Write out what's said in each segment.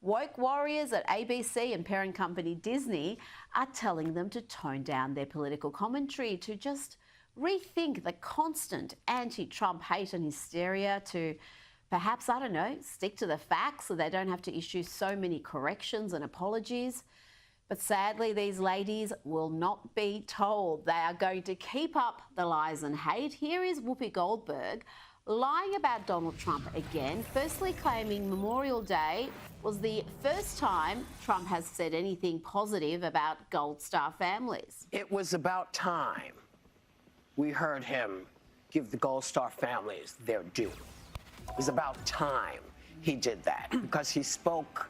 Woke warriors at ABC and parent company Disney are telling them to tone down their political commentary, to just rethink the constant anti-Trump hate and hysteria, to perhaps, I don't know, stick to the facts so they don't have to issue so many corrections and apologies. But sadly, these ladies will not be told. They are going to keep up the lies and hate. Here is Whoopi Goldberg lying about Donald Trump again, firstly claiming Memorial Day was the first time Trump has said anything positive about Gold Star families. It was about time we heard him give the Gold Star families their due. It was about time he did that because he spoke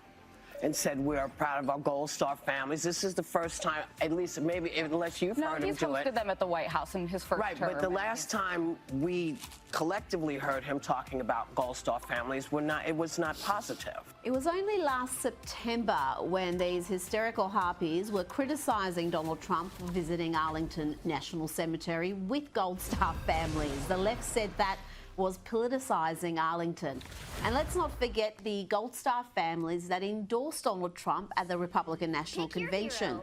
and said we are proud of our Gold Star families. This is the first time, at least maybe unless you've heard him do it. No, he's hosted them at the White House in his first term. Right, but the last time we collectively heard him talking about Gold Star families, it was not positive. It was only last September when these hysterical harpies were criticising Donald Trump for visiting Arlington National Cemetery with Gold Star families. The left said that was politicising Arlington. And let's not forget the Gold Star families that endorsed Donald Trump at the Republican National Convention.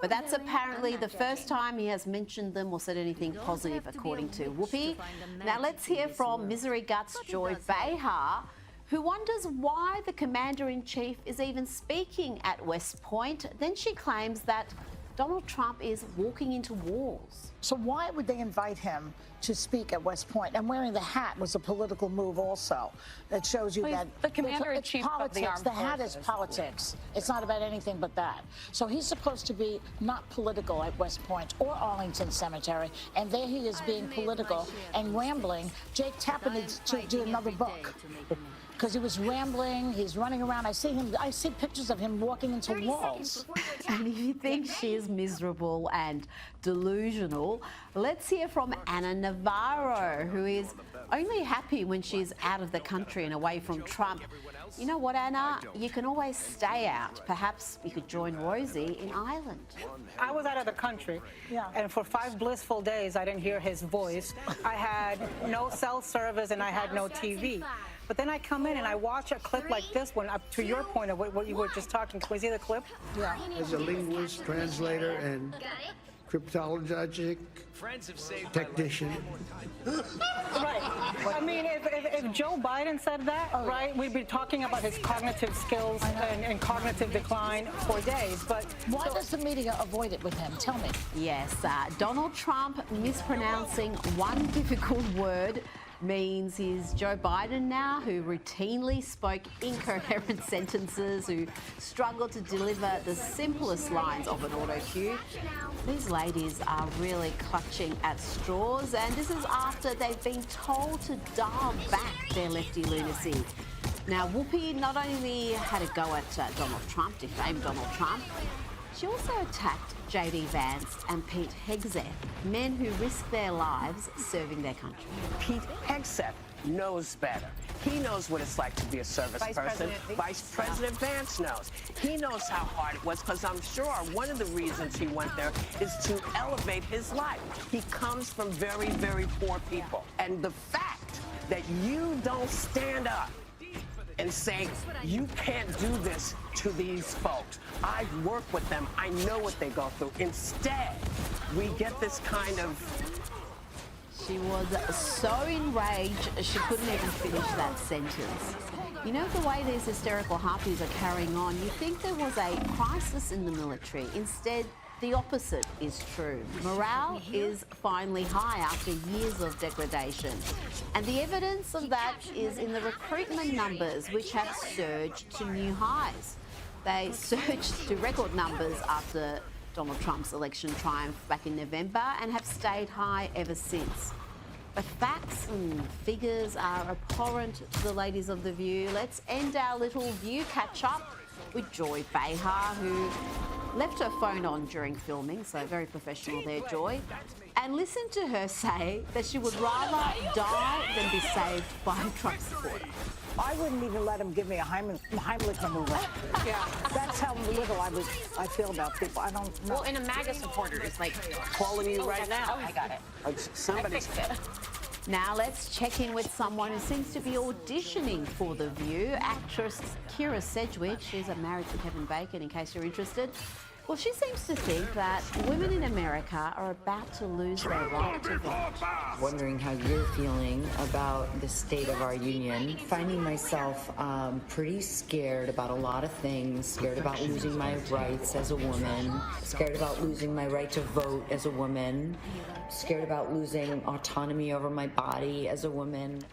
But that's apparently the first time he has mentioned them or said anything positive, according to Whoopi. Now let's hear from Misery Guts Joy Behar, who wonders why the Commander-in-Chief is even speaking at West Point. Then she claims that Donald Trump is walking into walls. So why would they invite him to speak at West Point? And wearing the hat was a political move also. It shows you that the Commander-in-Chief of the Armed Forces. The hat is politics. It's not about anything but that. So he's supposed to be not political at West Point or Arlington Cemetery, and there he is being political and rambling. Jake Tapper needs to do another book, because he was rambling, he's running around. I see pictures of him walking into walls. And if you think she is miserable and delusional, let's hear from Anna Navarro, who is only happy when she's out of the country and away from Trump. You know what, Anna? You can always stay out. Perhaps you could join Rosie in Ireland. I was out of the country, and for 5 blissful days, I didn't hear his voice. I had no cell service and I had no TV. But then I come in and I watch a clip like this one, up to your point of what you were just talking. Can we see the clip? Yeah. As a linguist, translator, and cryptologic technician. Right. I mean, if Joe Biden said that, right, we'd be talking about his cognitive skills and cognitive decline for days. But why does the media avoid it with him? Tell me. Yes, Donald Trump mispronouncing one difficult word means he's Joe Biden now, who routinely spoke incoherent sentences, who struggled to deliver the simplest lines of an auto cue. These ladies are really clutching at straws, and this is after they've been told to dial back their lefty lunacy. Now, Whoopi not only had a go at Donald Trump, defamed Donald Trump, she also attacked J.D. Vance and Pete Hegseth, men who risk their lives serving their country. Pete Hegseth knows better. He knows what it's like to be a service person. Vice President Vance knows. He knows how hard it was, because I'm sure one of the reasons he went there is to elevate his life. He comes from very, very poor people. And the fact that you don't stand up and say, you can't do this to these folks. I've worked with them. I know what they go through. Instead, we get this kind of... She was so enraged, she couldn't even finish that sentence. You know, the way these hysterical harpies are carrying on, you think there was a crisis in the military. Instead, the opposite is true. Morale is finally high after years of degradation. And the evidence of that is in the recruitment numbers, which have surged to new highs. They surged to record numbers after Donald Trump's election triumph back in November and have stayed high ever since. But facts and figures are abhorrent to the ladies of The View. Let's end our little View catch-up with Joy Behar, who left her phone on during filming, so very professional there, Joy. And listen to her say that she would rather die than be saved by a Trump supporter. I wouldn't even let him give me a Heimlich maneuver. Yeah, that's how little I feel about people. I don't know. Well, and a MAGA supporter is like calling you right now. I got it. Somebody's... Now let's check in with someone who seems to be auditioning for The View. Actress Kira Sedgwick. She's married to Kevin Bacon, in case you're interested. Well, she seems to think that women in America are about to lose their right to vote. Wondering how you're feeling about the state of our union. Finding myself pretty scared about a lot of things. Scared about losing my rights as a woman. Scared about losing my right to vote as a woman. Scared about losing autonomy over my body as a woman.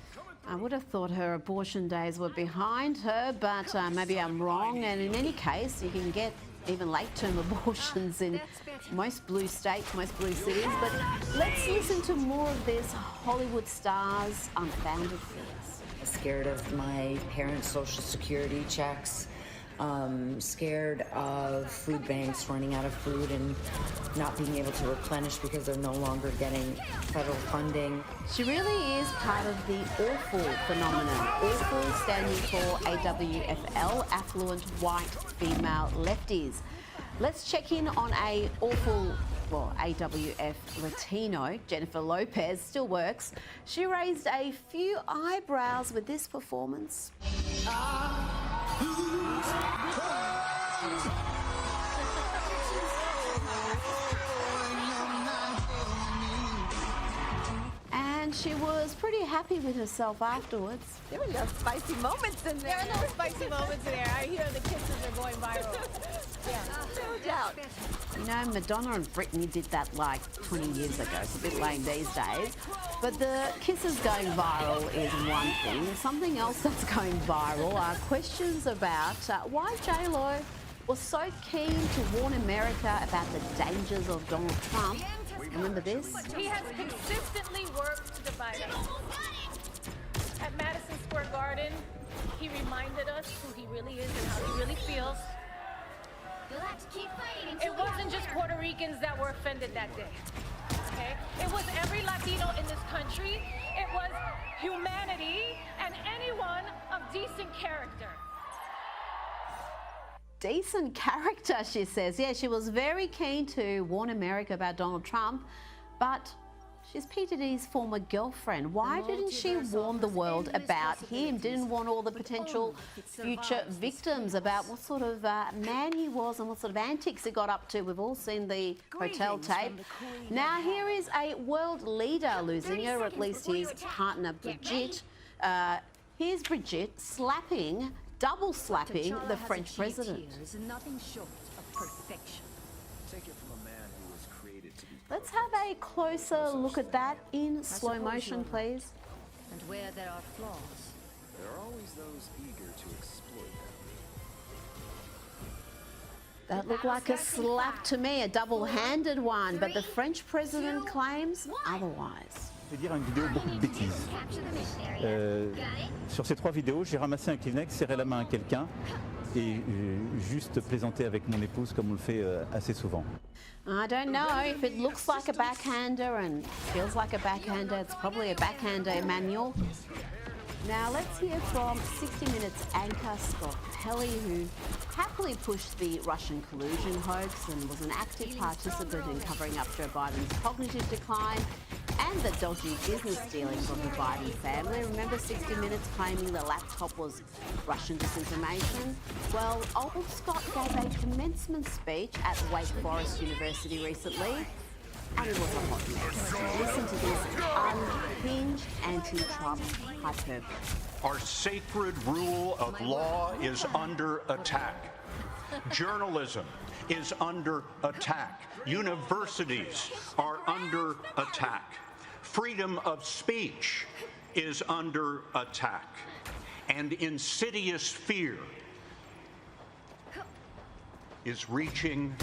I would have thought her abortion days were behind her, but maybe I'm wrong. And in any case, you can get even late-term abortions in most blue states, most blue cities. But let's listen to more of this Hollywood star's unfounded fears. Scared of my parents' Social Security checks. Scared of food banks running out of food and not being able to replenish because they're no longer getting federal funding. She really is part of the awful phenomenon. Awful standing for AWFL, affluent white female lefties. Let's check in on a awful, well, AWF Latino. Jennifer Lopez still works. She raised a few eyebrows with this performance. And she was pretty happy with herself afterwards. There were no spicy moments in there. There are no spicy moments in there. I hear the kisses are going viral. Yeah, no doubt. You know, Madonna and Britney did that like 20 years ago. It's a bit lame these days. But the kisses going viral is one thing. Something else that's going viral are questions about why J-Lo was so keen to warn America about the dangers of Donald Trump. Remember this? He has consistently worked to divide us. At Madison Square Garden, he reminded us who he really is and how he really feels. It wasn't just Puerto Ricans that were offended that day. Okay? It was every Latino in this country. It was humanity and anyone of decent character. Decent character, she says. Yeah, she was very keen to warn America about Donald Trump, but she's Peter D's former girlfriend. Why didn't she warn the world about him? Didn't warn all the potential future victims about what sort of man he was and what sort of antics he got up to? We've all seen the hotel tape. Now here is a world leader losing her, or at least his partner Brigitte. Here's Brigitte slapping, double slapping the French president. Let's have a closer look at that in slow motion, please. And where there are flaws, there are always those eager to exploit them. That looked like a slap to me, a double-handed one, but the French president claims otherwise. Je vais dire une vidéo beaucoup de bêtises. Sur ces 3 vidéos, j'ai ramassé un Kleenex, serré la main à quelqu'un et juste plaisanté avec mon épouse comme on le fait assez souvent. I don't know if it looks like a backhander and feels like a backhander. It's probably a backhander, Emmanuel. Now let's hear from 60 Minutes anchor Scott Pelley, who happily pushed the Russian collusion hoax and was an active participant in covering up Joe Biden's cognitive decline and the dodgy business dealings of the Biden family. Remember 60 Minutes claiming the laptop was Russian disinformation? Well, old Scott gave a commencement speech at Wake Forest University recently, and it was a hot mess. Listen to this unhinged anti-Trump hyperbole. Our sacred rule of law is under attack. Journalism is under attack. Universities are under attack. Freedom of speech is under attack. And insidious fear is reaching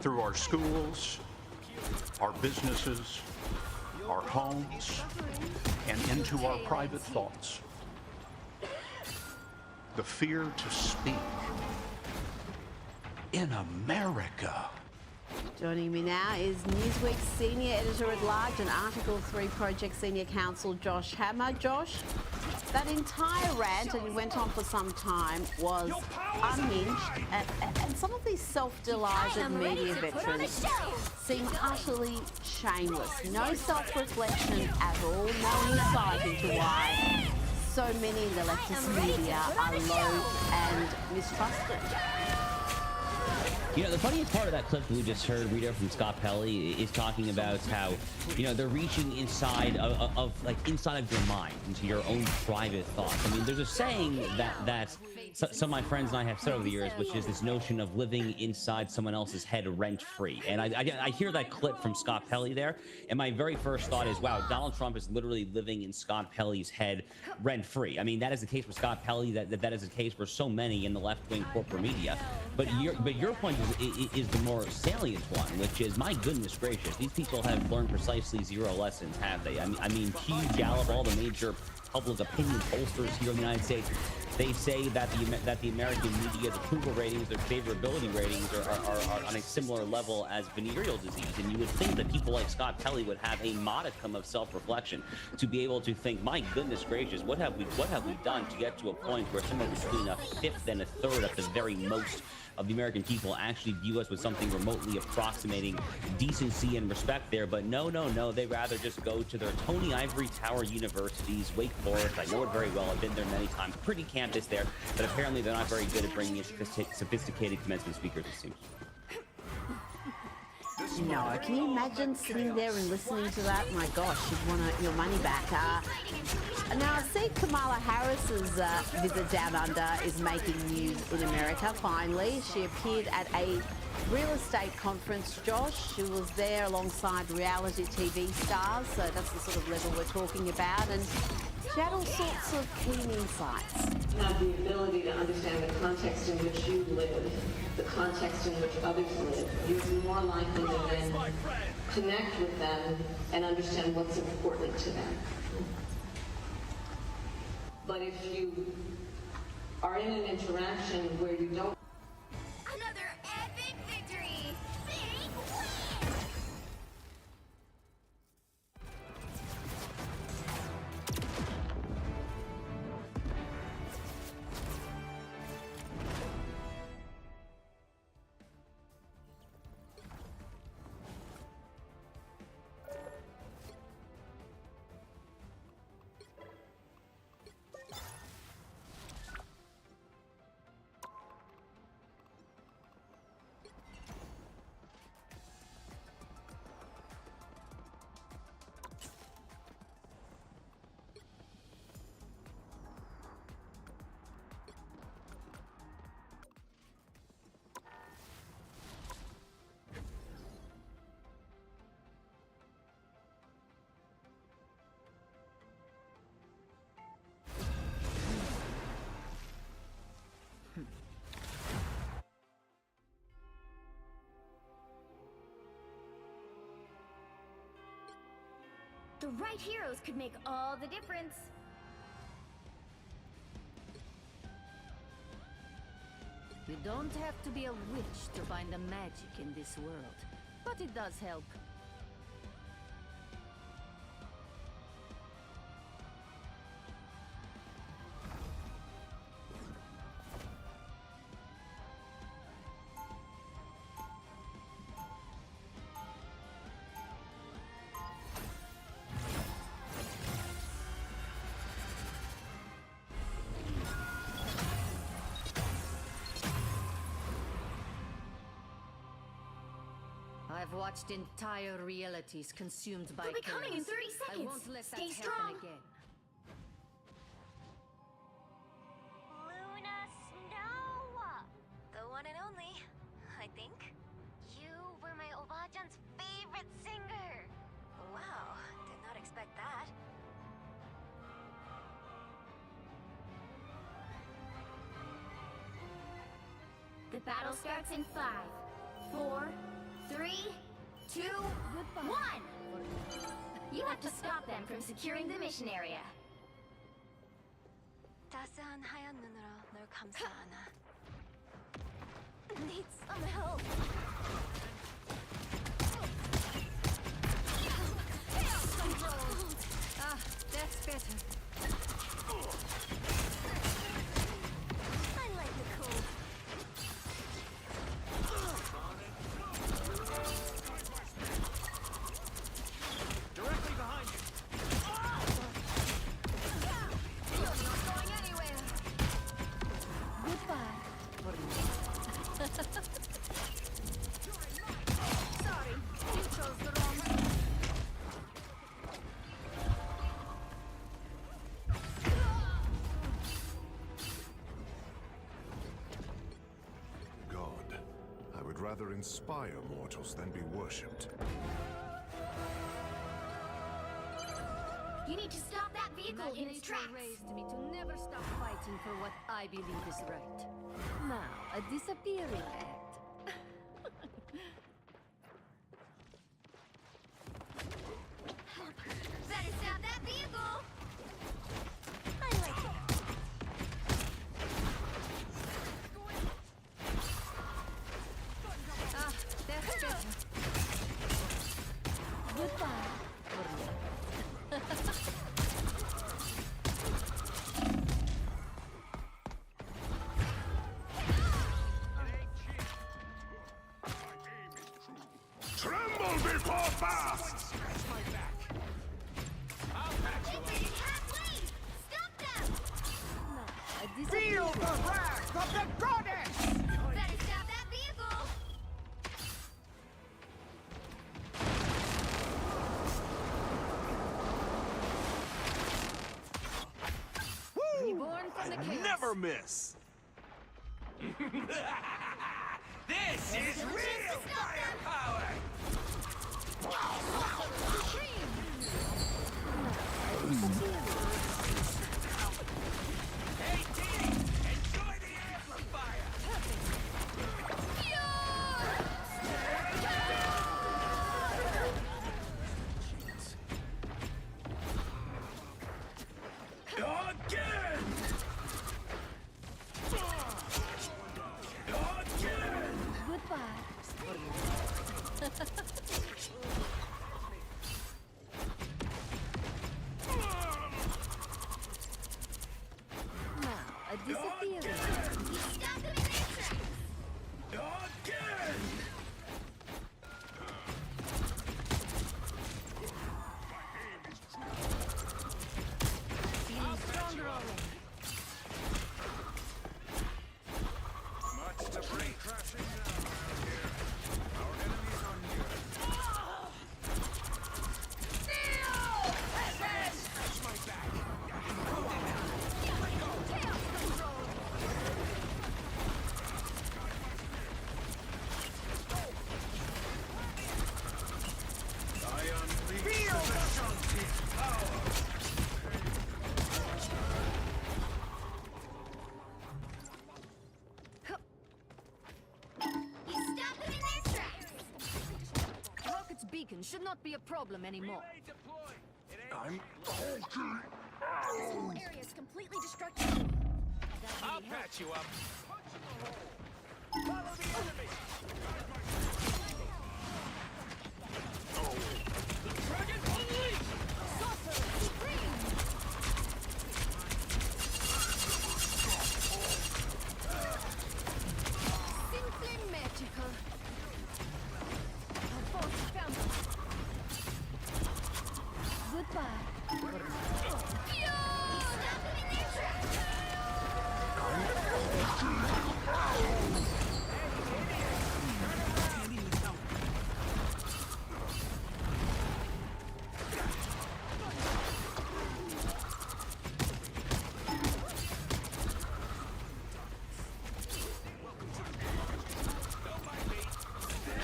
through our schools, our businesses, our homes, and into our private thoughts. The fear to speak in America. Joining me now is Newsweek's senior editor-at-large and Article 3 Project Senior Counsel Josh Hammer. Josh, That entire rant, and it went on for some time, was unhinged, and some of these self-delighted media veterans seem utterly shameless. No self-reflection at all, no insight into why so many in the leftist media are loathed and mistrusted. You know, the funniest part of that clip we just heard, Rita, from Scott Pelley, is talking about how, you know, they're reaching inside of inside of your mind, into your own private thoughts. I mean, there's a saying that some of my friends and I have said over the years, which is this notion of living inside someone else's head rent-free. And I hear that clip from Scott Pelley there, and my very first thought is, wow, Donald Trump is literally living in Scott Pelley's head rent-free. I mean, that is the case for Scott Pelley. That is the case for so many in the left-wing corporate media. But your point is the more salient one, which is, my goodness gracious, these people have learned precisely zero lessons, have they? I mean, Pew, Gallup, all the major public opinion pollsters here in the United States, they say that the American media's approval ratings, their favorability ratings are on a similar level as venereal disease. And you would think that people like Scott Pelley would have a modicum of self-reflection to be able to think, my goodness gracious, what have we done to get to a point where somewhere between a fifth and a third at the very most of the American people actually view us with something remotely approximating decency and respect there. But no, they rather just go to their Tony Ivory Tower universities, Wake Forest. I know it very well. I've been there many times. Pretty campus there, but apparently they're not very good at bringing in sophisticated commencement speakers, it seems. No, can you imagine sitting there and listening to that? My gosh, you'd want your money back. Now, I see Kamala Harris's visit down under is making news in America, finally. She appeared at a real estate conference, Josh. She was there alongside reality TV stars, so that's the sort of level we're talking about. And she had all sorts of keen insights. You have the ability to understand the context in which you live, the context in which others live. You're more likely to then connect with them and understand what's important to them. But if you are in an interaction where you don't... Another epic victory! Big win! The right heroes could make all the difference. You don't have to be a witch to find the magic in this world, but it does help. I've watched entire realities consumed by They'll be coming in 30 I seconds. won't let that Stay happen strong. again. Luna Snow! The one and only, I think. You were my Obajan's favorite singer. Wow, did not expect that. The battle starts in 5, 4, 3, 2, 1! You have to stop them from securing the mission area. 따스한 하얀 눈으로 널 감싸 안아. Need some help. Ah, that's better. I like the cold. Directly behind you. You're not going anywhere. Goodbye. Sorry, you chose the wrong one. God, I would rather inspire mortals than be worshipped. You need to stop that vehicle in its tracks. raised me to never stop fighting for what I believe is right. Now, a disappearing act. Better stop that vehicle. I like it. Ah, that's better. Goodbye. Tremble before fast! Scratch my back. I'll patch you up. Stop them! A Feel the wrath of the goddess! Better stop that vehicle. Reborn from the chaos. Never miss! This is real firepower! Hey, team! Enjoy the amplifier! Again! Again! Goodbye. Now, a disappearing act. Stop them in their tracks. Again! Feeling stronger already. Much debris crashing down around here. Our enemies are near. Scratch my back. Chaos control. I unleash the Shanti power. You stop them in their tracks. Rocket's beacon should not be a problem anymore. I'm This whole area is completely destructible. I'll patch you up. Follow the enemy. Dragon unleashed! Sorcerer supreme. Simply magical. Our boat found us. Goodbye. Stop them in their tracks.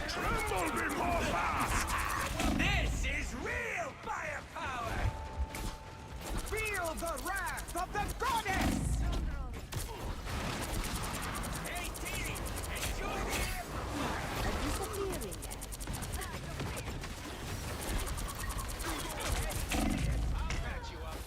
Tremble before fast! This is real firepower! Feel the wrath of the goddess! Hey, team! Enjoy the amplifier! A disappearing act. I'll patch you up.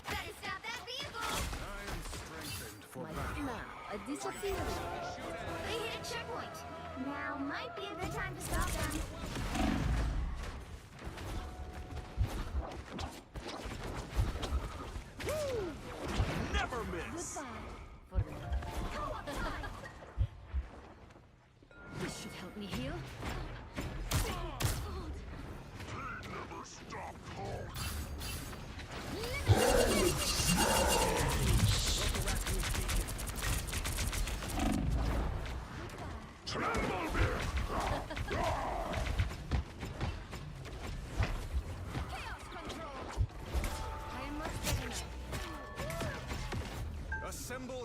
Better stop that vehicle. I am strengthened for My battle. now, a disappearing act. They hit a checkpoint. Now might be a good time to stop them.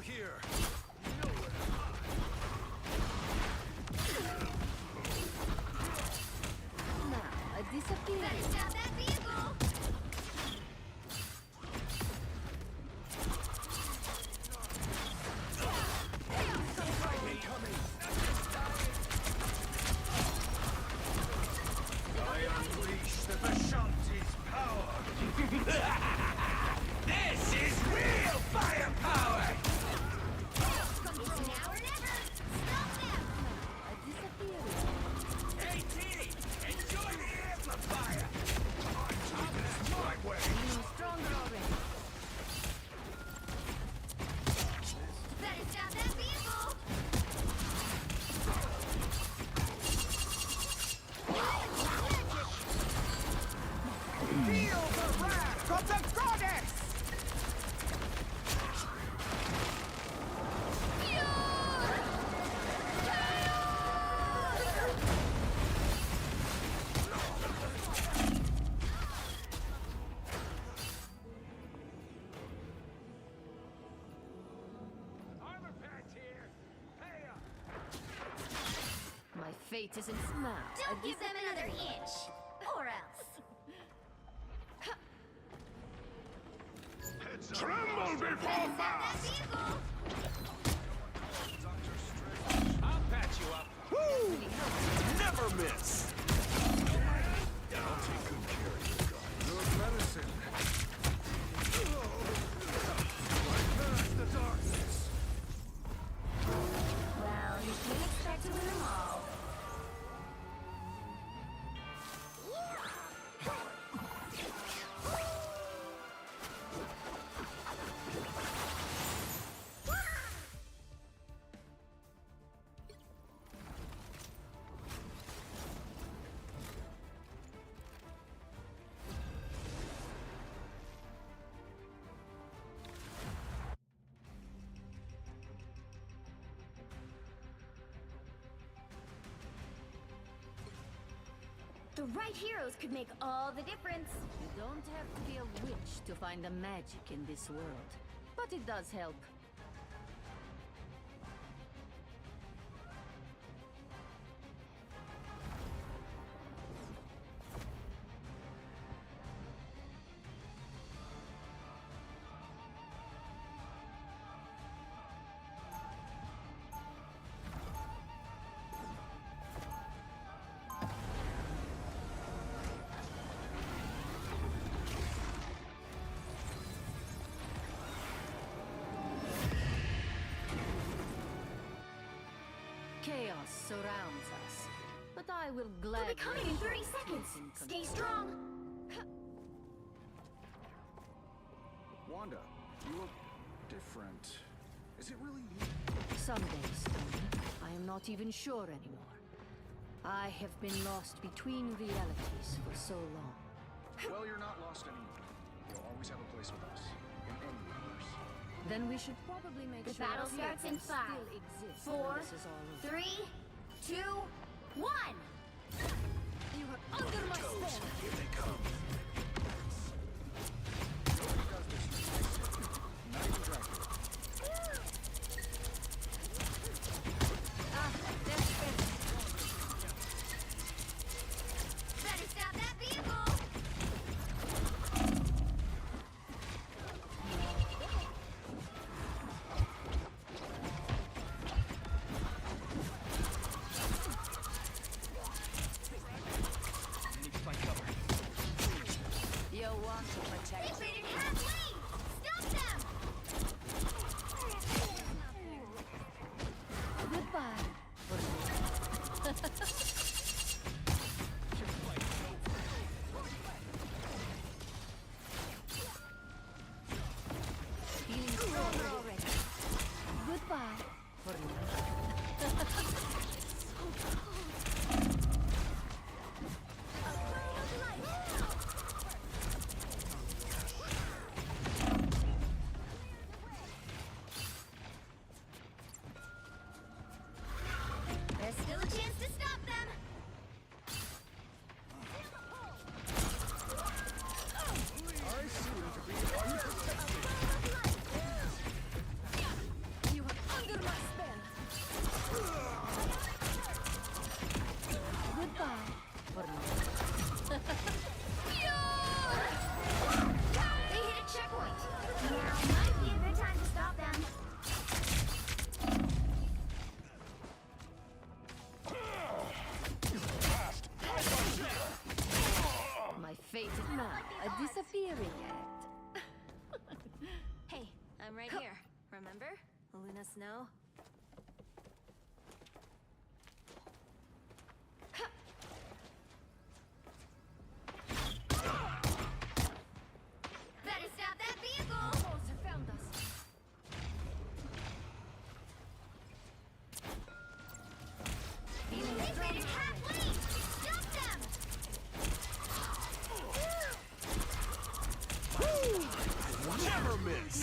trouble here. Now, disappear. Better stop that vehicle! I unleash the Vishanti's power. This is real firepower. It's now or never! Stop them! Disappear. Hey, T, enjoy the amplifier. I'm taking this my way. Stronger already. Better stop that vehicle! Feel the wrath of the goddess! Armor patch here. Pay up. My fate is in now. Don't give them another inch! Or else. Tremble before Better stop that fast! vehicle! I'll patch you up. Woo! Never miss! I'll take good care of you guys. Good medicine. Right past the darkness. Well, you can't expect to win them all. The right heroes could make all the difference. You don't have to be a witch to find the magic in this world. But it does help. Chaos surrounds us, but I will They'll gladly... be coming in 30 seconds. Stay strong. Wanda, you look different. Is it really you? Some days, Tony, I am not even sure anymore. I have been lost between realities for so long. Well, you're not lost anymore. You'll always have a place with us. In any universe. Then we should probably make The sure battle starts in Chaos 5, still exists 4, when this is all over. 3, 2, 1! You are under my spell! Here they come. Not even Dracula. That's better. Better stop that vehicle! disappearing yet. Hey, I'm right here. Remember? Luna Snow? Better stop that vehicle! Monster found us. They've made it halfway! Stop them! Never miss!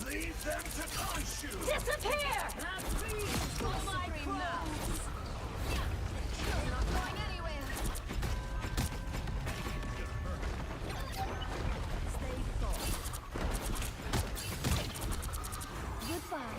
Leave them to consume! Disappear! Oh my crows! You're not going anywhere! Stay put. Goodbye.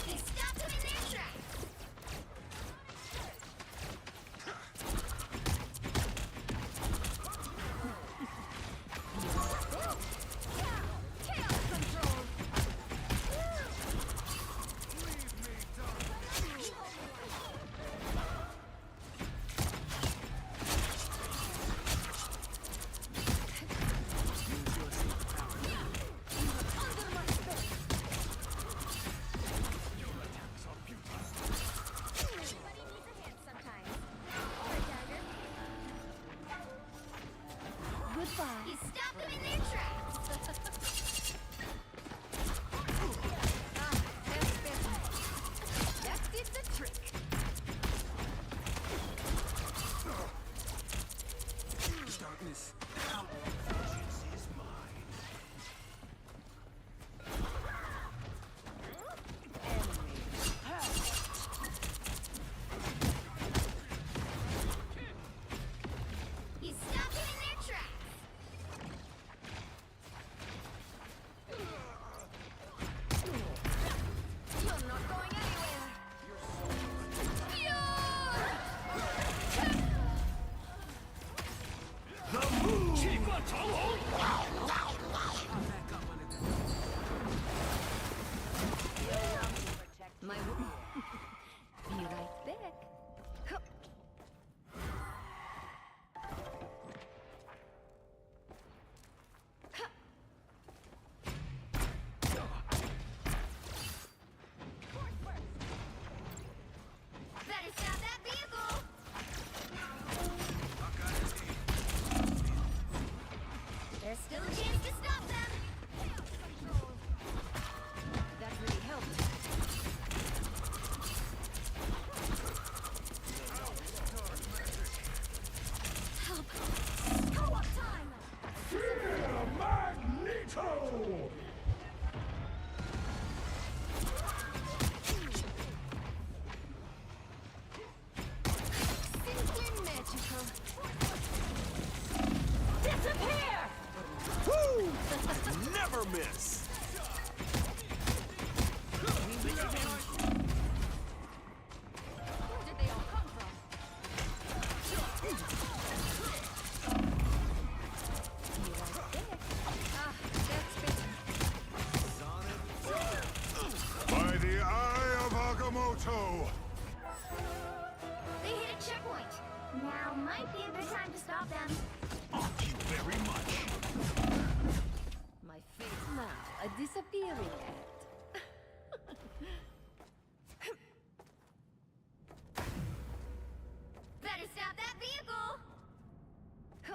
He stopped them in their tracks! Chaos control! Under my spell! Everybody needs a hand sometimes. Or a dagger. Goodbye. He stopped them in their tracks! That's better. That did the trick. Darkness, now vengeance is mine. He stopped them in their tracks! You're not going anywhere! The move! My be right back. Better stop that vehicle! There's still a chance to stop them! That really helped. Help! Co-op time! Magneto! Simply magical! Disappear! Woo! Never miss! Where did they all come from? That's better. By the eye of Agamotto! They hit a checkpoint! Now might be a good time to stop them. Thank you very much. My face now, a disappearing act. Better stop that vehicle!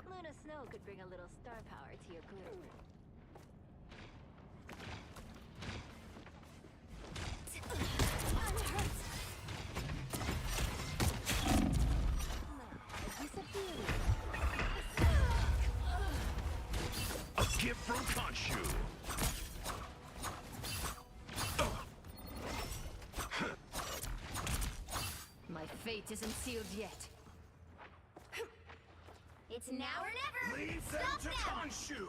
Luna Snow could bring a little star power to your group. A gift from Khonshu. My fate isn't sealed yet. It's now or never! Leave them Stop to them! Khonshu.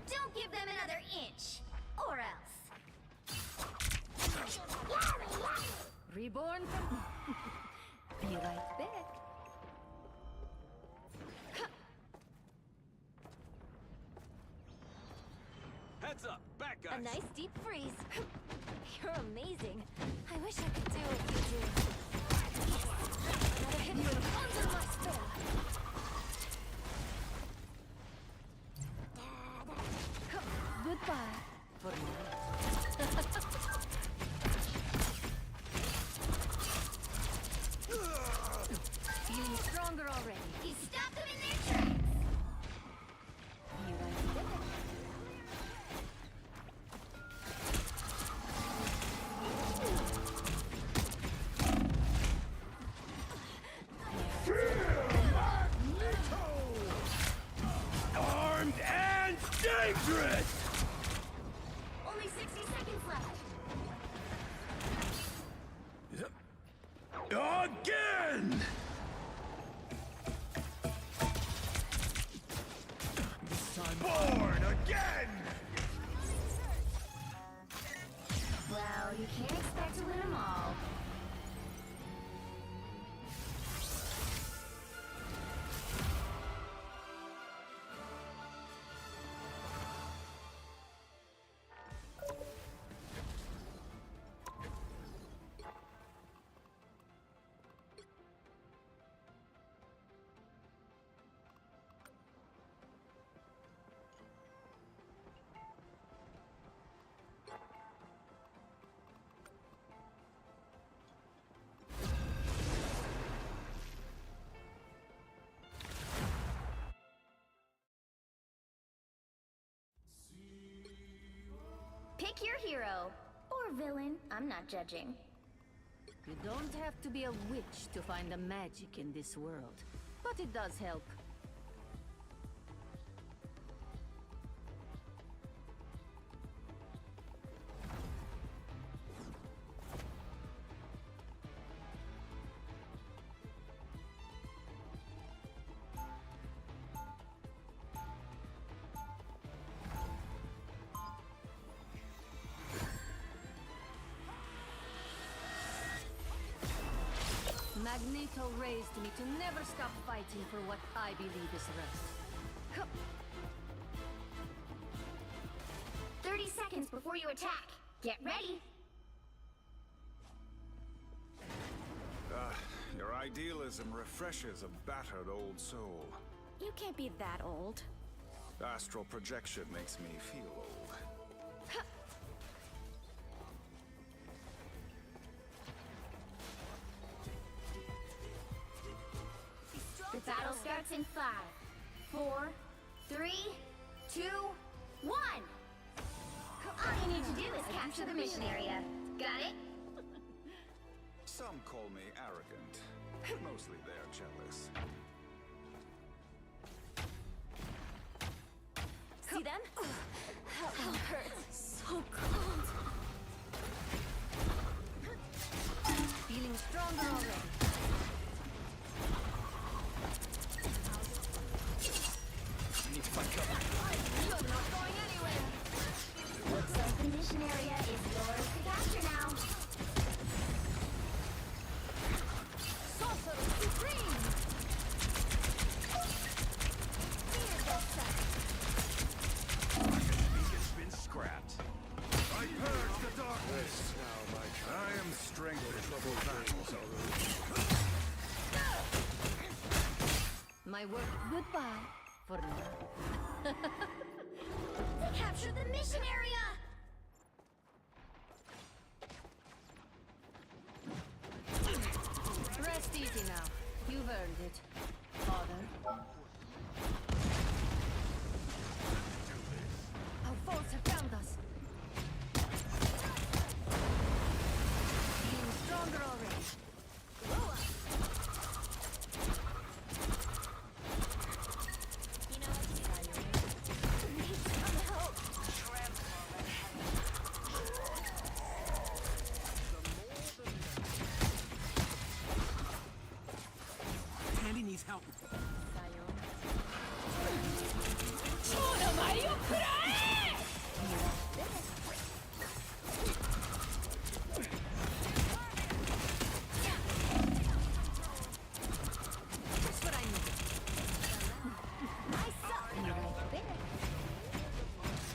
Don't give them another inch, or else. Reborn from... Be right back. Heads up, back guys. A nice deep freeze. You're amazing. I wish I could do what you do. Another hit for the under my spell. Goodbye. For now. Feeling stronger already. You stopped them in their tracks. Be right back. Armed and dangerous! Only 60 seconds left. Again! Born again! Well, you can't expect to win them all. Pick your hero. Or villain. I'm not judging. You don't have to be a witch to find the magic in this world, but it does help. Magneto raised me to never stop fighting for what I believe is right. 30 seconds before you attack. Get ready. Your idealism refreshes a battered old soul. You can't be that old. Astral projection makes me feel old. The battle starts in 5, 4, 3, 2, 1. All you need to do is capture the mission area. Got it? Some call me arrogant. Mostly they're jealous. See them? How hurts. So cold. Feeling stronger already. You're not going anywhere. Looks like the mission area is yours to capture now. Sorcerer Supreme! Beacon's been scrapped. I purge the darkness. Now, my child. I am strengthened for battle. My work goodbye for now. They captured the mission area! Rest easy now. You've earned it, Father. Our foes have found us. Feeling stronger already. Please help me.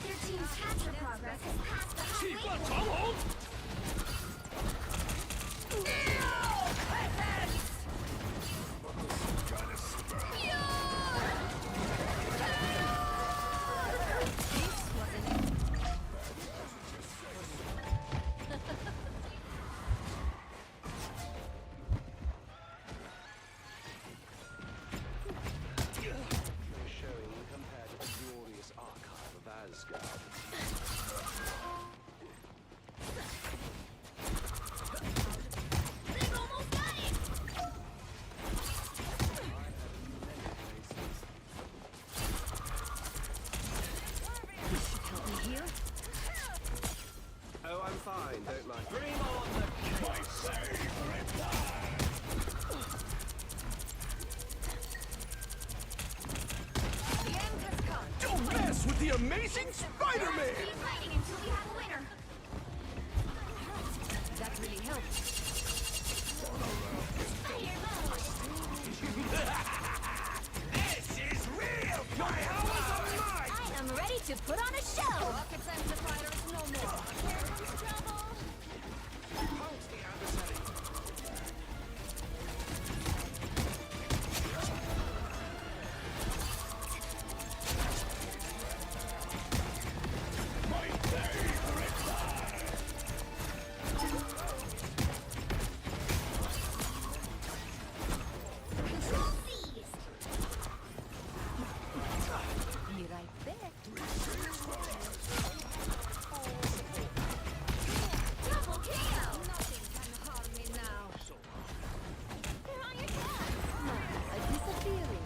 Their team's capture progress has passed the halfway point. Showing compared to the glorious archive of Asgard. They've almost got it! Help me here? Oh, I'm fine, don't mind. Bring on the chaos. The end has come. Don't mess with the amazing Spider-Man! Keep fighting until we have a winner. That really helps. Fire mode. This is real power! I am ready to put on a show. Rocket science fighters no more. Here comes trouble. Halt the adversary. Control seized. Be right back. Double KO. Nothing can harm me now. They're on your tail. A disappearing.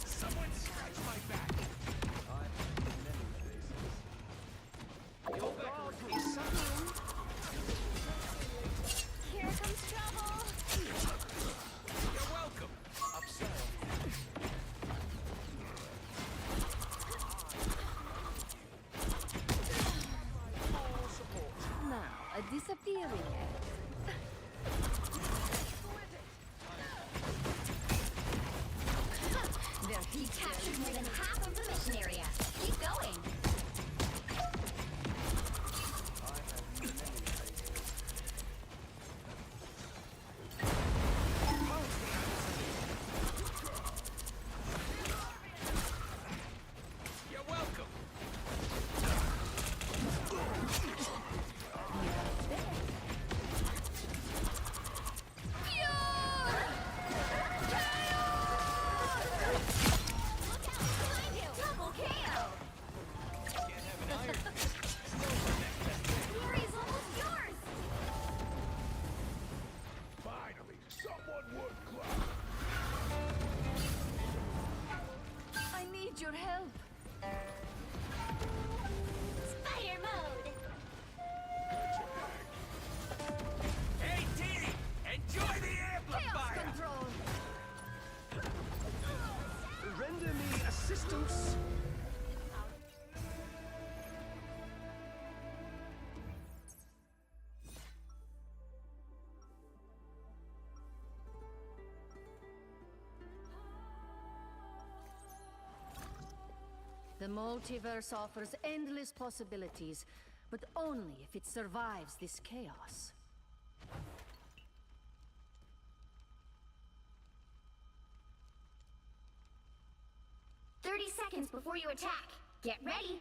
Someone scratch my back! Your god is suffering. Here comes trouble. You're welcome. Upset. Now, a disappearing act. Their He heat captured more than half of the mission area. Keep going. You're welcome. Double KO. Can't have an iron fist. Glory is almost yours. Finally, someone would clap. I need your help. Spider mode. Hey, Dee! Enjoy the Chaos amplifier! control. Render me assistance. The multiverse offers endless possibilities, but only if it survives this chaos. Seconds before you attack. Get ready.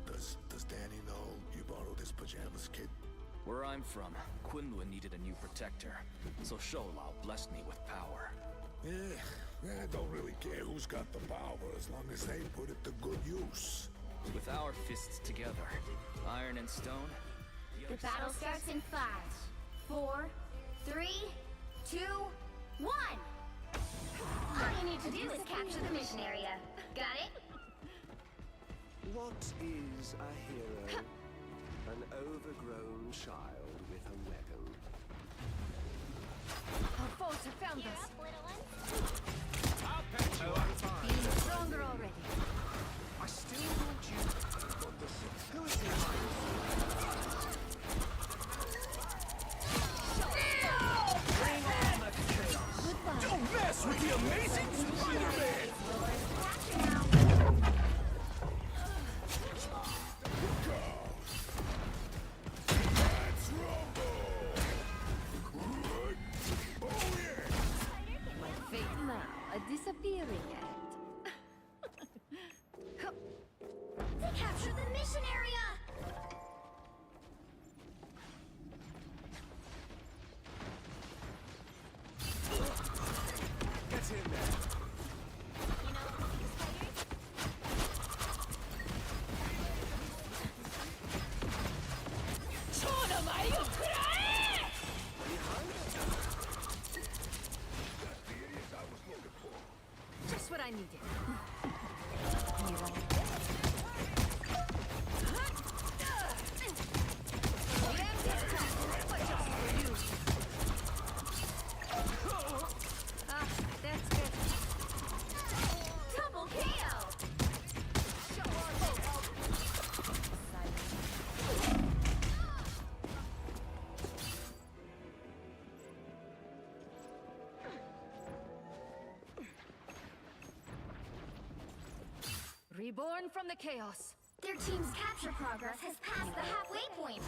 Does Danny know you borrowed his pajamas, kid? Where I'm from, Quinlan needed a new protector, so Sholau blessed me with power. I don't really care who's got the power as long as they put it to good use. With our fists together, iron and stone. The battle starts in 5, 4, 3, 2, 1. you need to do is capture the mission area. Got it? What is a hero? An overgrown child with a weapon. Our foes have found us. I'll patch you up. Feeling stronger already. I still want you. Who is behind Don't mess with the amazing Spider-Man! Let's rumble! Oh yeah! My fate now, a disappearing act. They captured the mission area! Get in there. Just what I needed. That's good. Double KO! Reborn from the chaos. Their team's capture progress has passed the halfway point.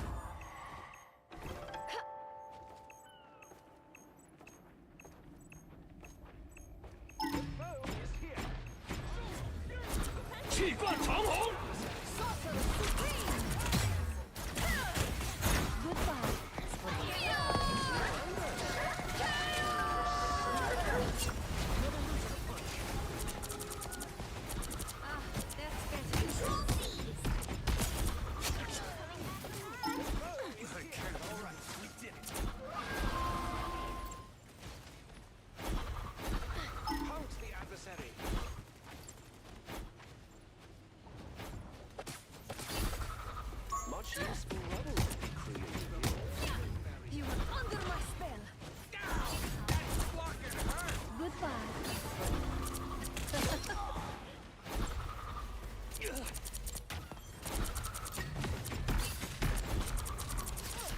Much useful rubble to be created here. You are under my spell. Goodbye.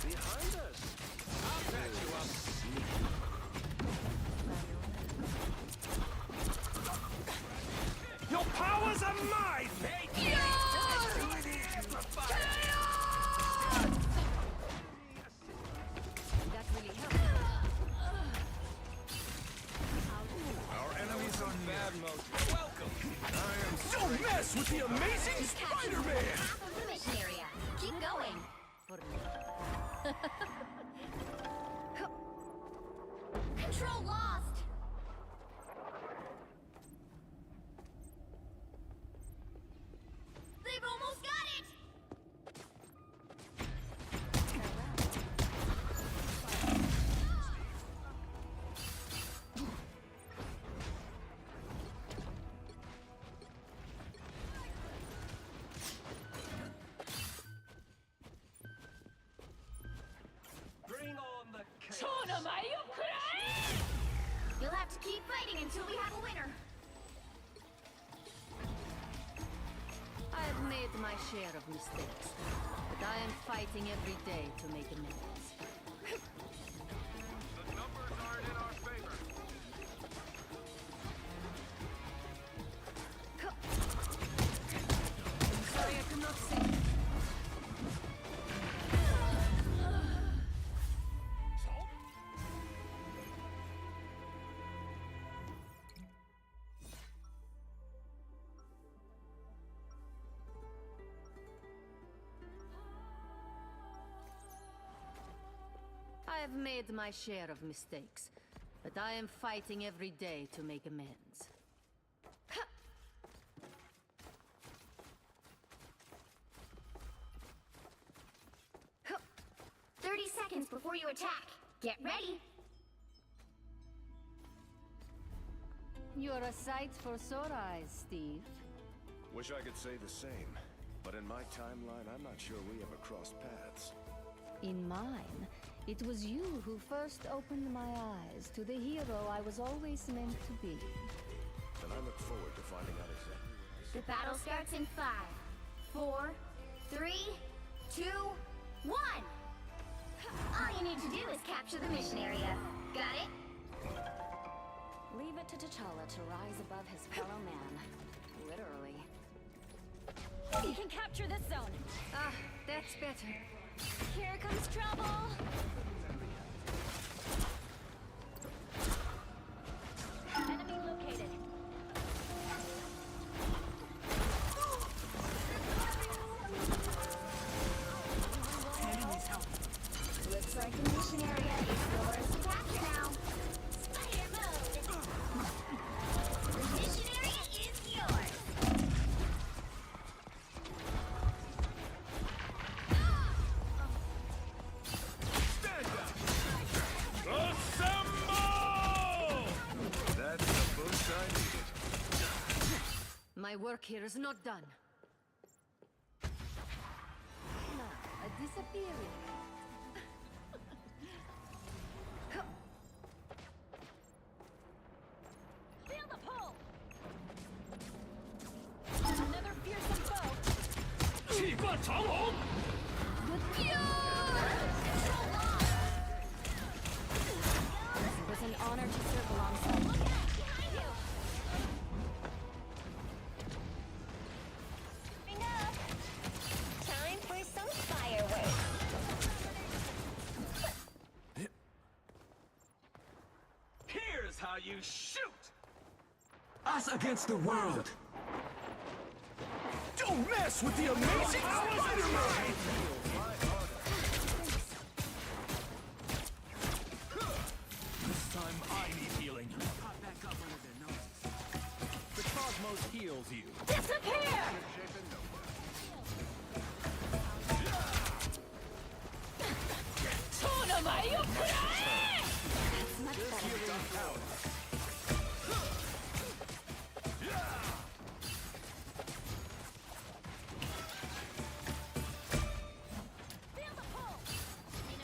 Behind us. I'll patch you up. Your powers are mine! That really helped. Our enemies are bad mode. Welcome! Don't mess with the amazing Spider-Man! Half of the mission area. Keep going. Control lost. They've almost got it. Bring on the chaos! You'll have to keep fighting until we have a winner. I have made my share of mistakes, but I am fighting every day to make amends. The numbers aren't in our favor. I'm sorry I could not see. I have made my share of mistakes, but I am fighting every day to make amends. 30 seconds before you attack. Get ready. You're a sight for sore eyes, Steve. Wish I could say the same, but in my timeline, I'm not sure we ever crossed paths. In mine, it was you who first opened my eyes to the hero I was always meant to be. Then I look forward to finding out exactly what I The battle starts in 5, 4, 3, 2, 1! All you need to do is capture the mission area. Got it? Leave it to T'Challa to rise above his fellow man. Literally. We can capture this zone. Ah, that's better. Here comes trouble. Enemy located. Looks like the mission area is yours to capture now. Spider mode. The mission area is yours. Stand down! Assemble! That's the boost I needed. My work here is not done. Now, a disappearing. Feel the pull. Another fearsome foe. 气贯长虹 It was an honor to serve alongside you. Behind you. Enough. Time for some fireworks. Here's how you shoot! Us against the world. Don't mess with the amazing Spider-Man! This time I need healing. Pop back up under their noses. The cosmos heals you. Disappear!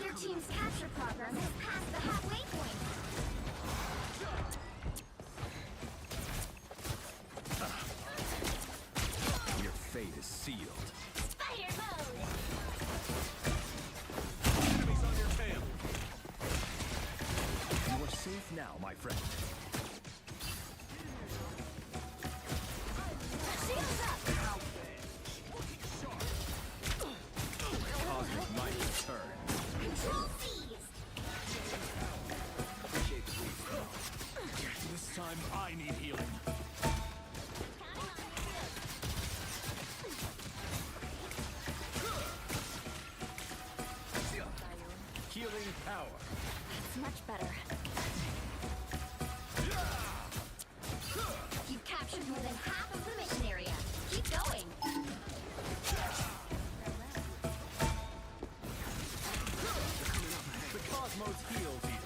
Your team's capture progress has passed the halfway point. Your fate is sealed. Spider mode! Enemies on your tail. You are safe now, my friend. Shields up! Cosmic might return. Control seized! This time I need healing. Healing power. It's much better. You've captured more than half of the mission area. Keep going. The cosmos heals you.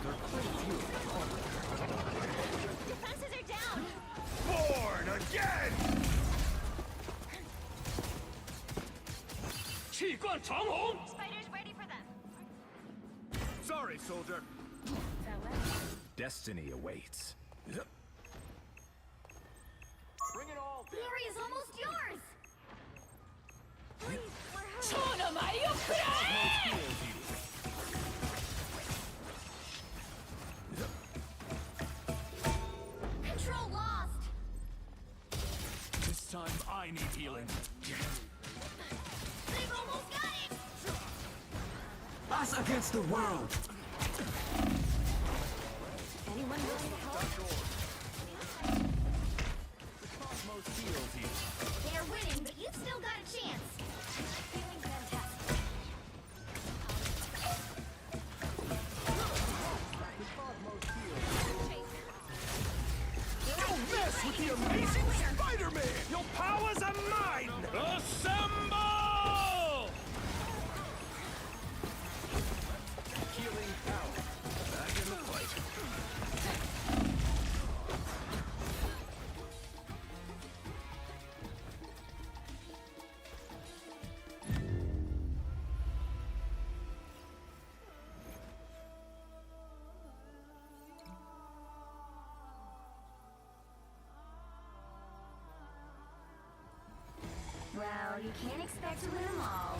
They're quite few in the corner. Defenses are down. Born again! 气贯长虹 Spiders ready for them. Sorry, soldier. Destiny awaits. Bring it all The area is almost yours. Please, we're hurt. Cosmos heals you. Control lost. This time I need healing. They've almost got it. Us against the world. Anyone willing to help? The cosmos heals you. They're winning, but you've still got a chance. Feeling fantastic. The cosmos heals you. Don't mess with the amazing Spider-Man! Your powers are mine! Assemble! Healing Well, you can't expect to win them all.